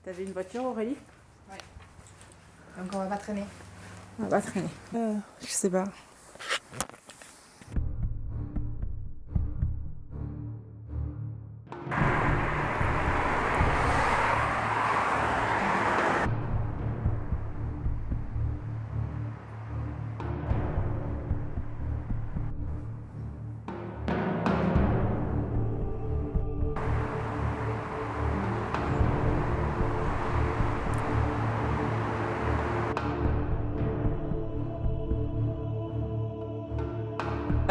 T'avais une voiture, Aurélie? Ouais. Donc on va pas traîner. On va traîner. Je sais pas.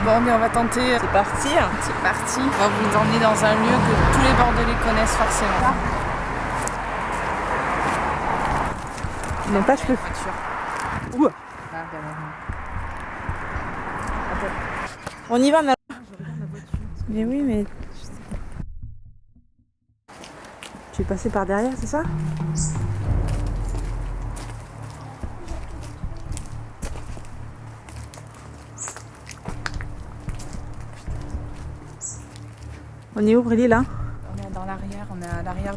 Bon, mais on va tenter. C'est parti. C'est parti. On va vous emmener dans un lieu que tous les Bordelais connaissent forcément. Non, pas je peux. Voiture. Ouh. Ah, On y va maintenant. Mais oui, mais. Tu es passé par derrière, c'est ça? On est où, Aurélie, là? on est dans l'arrière, on est à l'arrière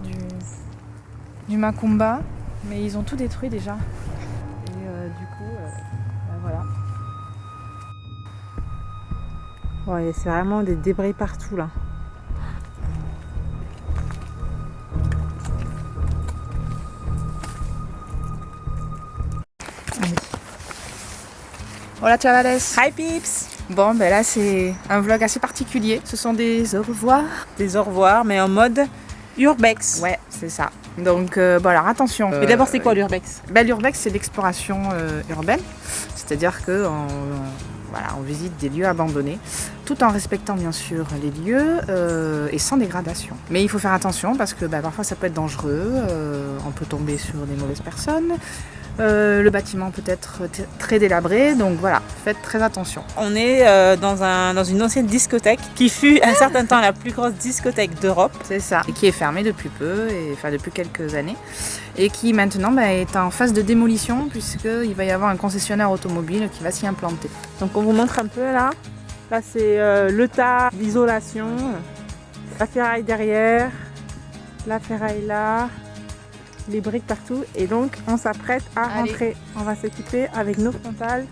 du Macumba, mais ils ont tout détruit déjà. Et du coup, voilà. Ouais, c'est vraiment des débris partout, là. Hola chavales. Hi, peeps! Bon, ben là c'est un vlog assez particulier. Ce sont des au revoir. Des au revoir, mais en mode urbex. Ouais, c'est ça. Donc, bon alors attention. Mais d'abord, c'est quoi l'urbex? L'urbex, c'est l'exploration urbaine. C'est-à-dire que on visite des lieux abandonnés, tout en respectant bien sûr les lieux et sans dégradation. Mais il faut faire attention parce que parfois ça peut être dangereux, on peut tomber sur des mauvaises personnes. Le bâtiment peut être très délabré, donc voilà, faites très attention. On est dans une ancienne discothèque qui fut un certain temps la plus grosse discothèque d'Europe. C'est ça, et qui est fermée depuis peu, depuis quelques années, et qui maintenant est en phase de démolition puisqu'il va y avoir un concessionnaire automobile qui va s'y implanter. Donc on vous montre un peu là. Là c'est le tas, l'isolation, la ferraille derrière, la ferraille là, les briques partout. Et donc on s'apprête à rentrer. On va s'équiper avec nos frontales,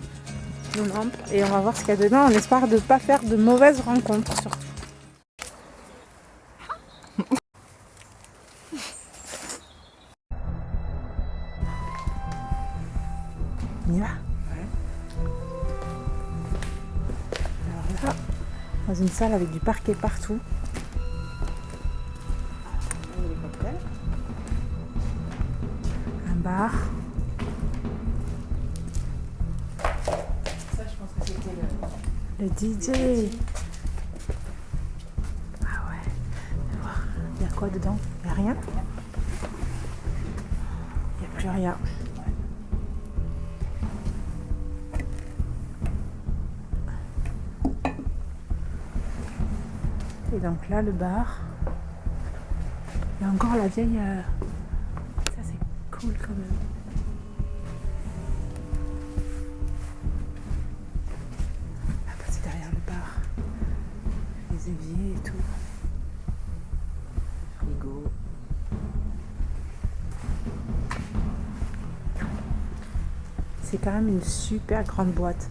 nos lampes et on va voir ce qu'il y a dedans. On espère de ne pas faire de mauvaises rencontres surtout. On y va? Alors là, dans une salle avec du parquet partout. Un bar. Ça, je pense que c'était Le DJ. Ah ouais. Il y a quoi dedans? Il n'y a rien? Il n'y a plus rien. Et donc là, le bar. Il y a encore la vieille... Ça, c'est cool quand même. Là-bas, c'est derrière le bar. Les éviers et tout. Frigo. C'est quand même une super grande boîte.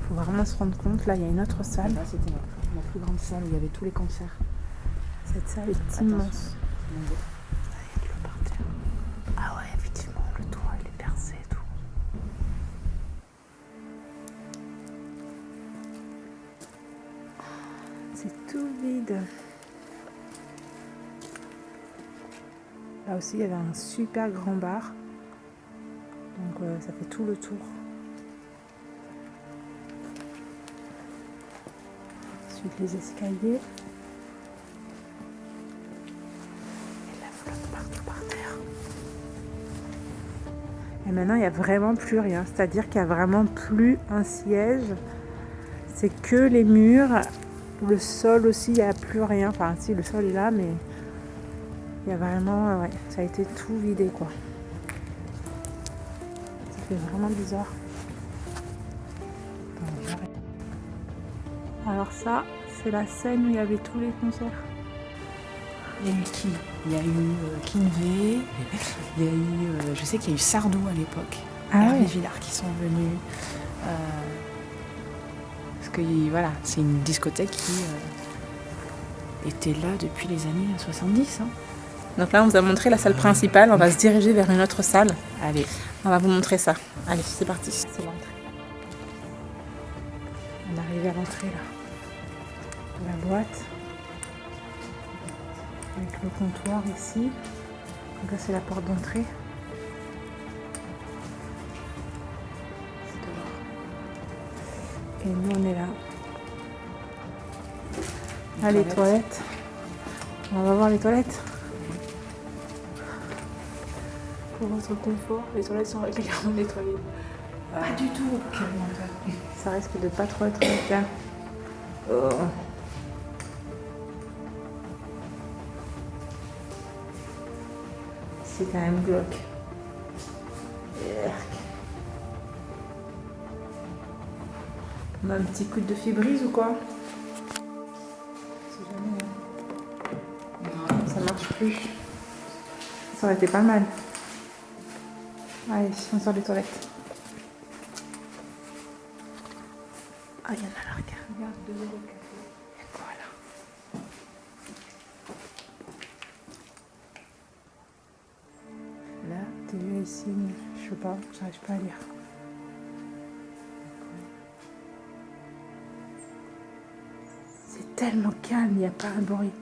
Faut vraiment se rendre compte. Là, il y a une autre salle. Là, c'était ma plus grande salle où il y avait tous les concerts. Cette salle est immense. Il y a de l'eau par terre. Ah ouais, effectivement, le toit il est percé et tout. C'est tout vide. Là aussi, il y avait un super grand bar. Donc ça fait tout le tour. Ensuite les escaliers. Et maintenant, il n'y a vraiment plus rien. C'est-à-dire qu'il n'y a vraiment plus un siège. C'est que les murs. Le sol aussi, il n'y a plus rien. Enfin, si, le sol est là, mais il y a vraiment... ouais, ça a été tout vidé, quoi. Ça fait vraiment bizarre. Alors ça, c'est la scène où il y avait tous les concerts. Il y a eu qui? Il y a eu Kinvey, il y a eu, je sais qu'il y a eu Sardou à l'époque, Hervé Villard qui sont venus. Parce que voilà, c'est une discothèque qui était là depuis les années 70. Hein. Donc là, on vous a montré la salle principale. On va se diriger vers une autre salle. Allez, on va vous montrer ça. Allez, c'est parti. C'est l'entrée. On est arrivé à l'entrée là. La boîte. Avec le comptoir ici. Donc là, c'est la porte d'entrée. C'est dehors. Et nous, on est là. Ah, les toilettes. On va voir les toilettes. Pour votre confort, les toilettes sont régulièrement nettoyées. Pas du tout. Quel menteur. Ça risque de pas trop être le cas. Oh. C'est quand même glauque. On a un petit coup de fibrise ou quoi? Ça marche plus. Ça aurait été pas mal. Allez, on sort des toilettes. Ah, il y en a là, regarde. 2 € le café. Voilà. Là, t'as vu ici, je sais pas, j'arrive pas à lire. C'est tellement calme, il n'y a pas un bruit.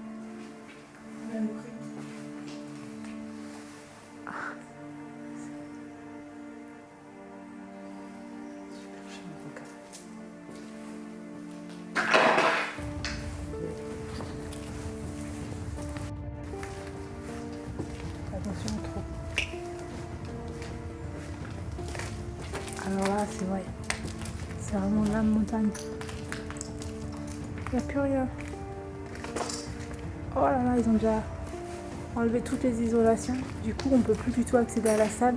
Attention au trou. Alors là, c'est vrai. C'est vraiment la montagne. Il n'y a plus rien. Oh là là, ils ont déjà enlevé toutes les isolations. Du coup, on peut plus du tout accéder à la salle.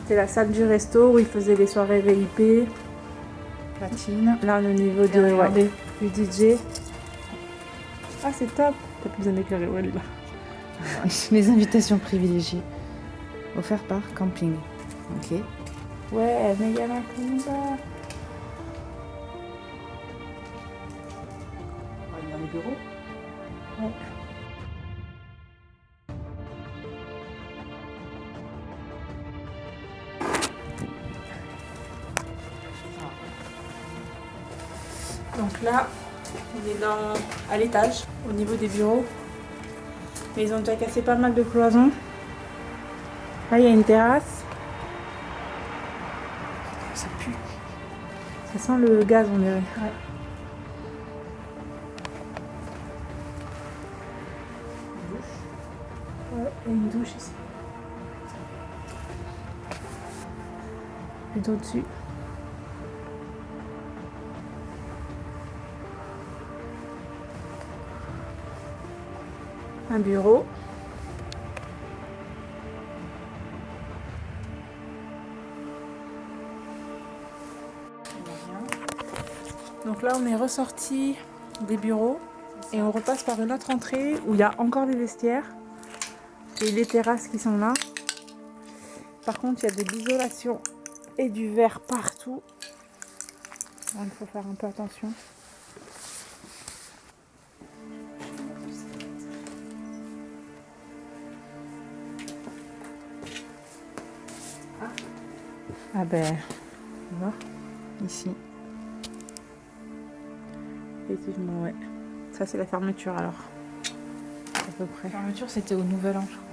C'était la salle du resto où ils faisaient les soirées VIP. Platine. Là, on est au niveau du DJ. Ah, c'est top. T'as plus besoin d'éclairer, ouais, là. Les invitations privilégiées. Offertes par Camping. Ok. Ouais, méga là, comment ça? On va aller dans les bureaux. Ouais. Donc là, on est à l'étage, au niveau des bureaux. Mais ils ont déjà cassé pas mal de cloisons. Là, il y a une terrasse. Ça pue. Ça sent le gaz, on dirait. Ouais. Ouais, il y a une douche ici. Plutôt dessus. Un bureau. Donc là, on est ressorti des bureaux et on repasse par une autre entrée où il y a encore des vestiaires et les terrasses qui sont là. Par contre, il y a de l'isolation et du verre partout. Alors, il faut faire un peu attention. Ah ben, on va voir. Ici. Effectivement, ouais. Ça, c'est la fermeture alors. À peu près. La fermeture, c'était au Nouvel An, je crois.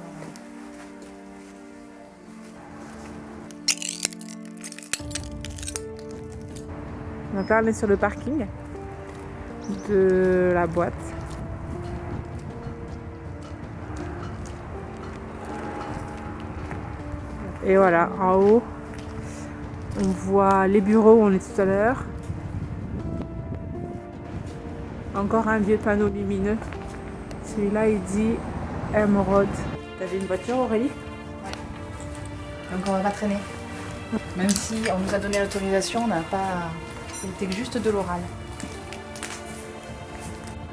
Donc là, on est sur le parking de la boîte. Et voilà, en haut, on voit les bureaux où on est tout à l'heure. Encore un vieux panneau lumineux. Celui-là, il dit Emerald. T'avais une voiture, Aurélie? Donc on va pas traîner. Même si on nous a donné l'autorisation, on n'a pas... C'était juste de l'oral.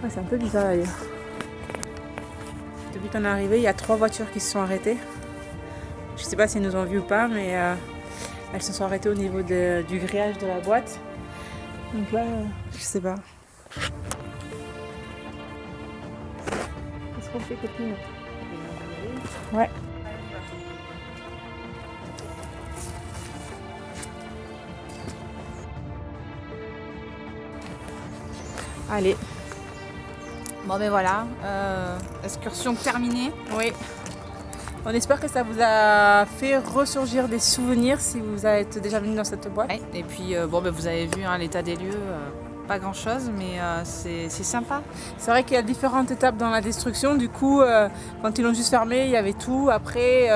Ouais, c'est un peu bizarre d'ailleurs. Depuis qu'on est arrivé, il y a 3 voitures qui se sont arrêtées. Je sais pas si elles nous ont vus ou pas, mais elles se sont arrêtées au niveau du grillage de la boîte. Donc là, je sais pas. Qu'est-ce qu'on fait, copine? Ouais. Allez. Bon ben voilà, excursion terminée. Oui. On espère que ça vous a fait ressurgir des souvenirs si vous êtes déjà venu dans cette boîte. Ouais, et puis bon ben vous avez vu hein, l'état des lieux, pas grand chose mais c'est sympa. C'est vrai qu'il y a différentes étapes dans la destruction. Du coup, quand ils l'ont juste fermé, il y avait tout. Après,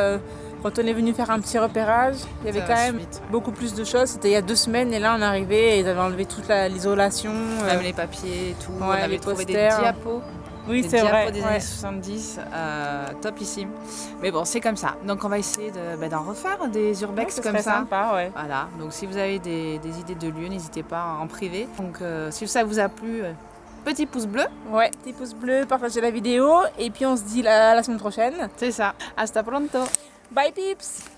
quand on est venu faire un petit repérage, il y avait C'est quand la même suite. beaucoup plus de choses. C'était il y a 2 semaines et là on est arrivé et ils avaient enlevé toute l'isolation. Même les papiers et tout, on ouais, avait les trouvé posters. des diapos. Oui, Des c'est diapos vrai. des Ouais. années 70, topissime. Mais bon, c'est comme ça. Donc on va essayer d'en refaire des Ouais, urbex ce comme serait ça. sympa, ouais. Voilà, donc si vous avez des idées de lieux, n'hésitez pas en privé. Donc si ça vous a plu, petit pouce bleu. Ouais, petit pouce bleu, partagez la vidéo et puis on se dit à la semaine prochaine. C'est ça. Hasta pronto. Bye peeps!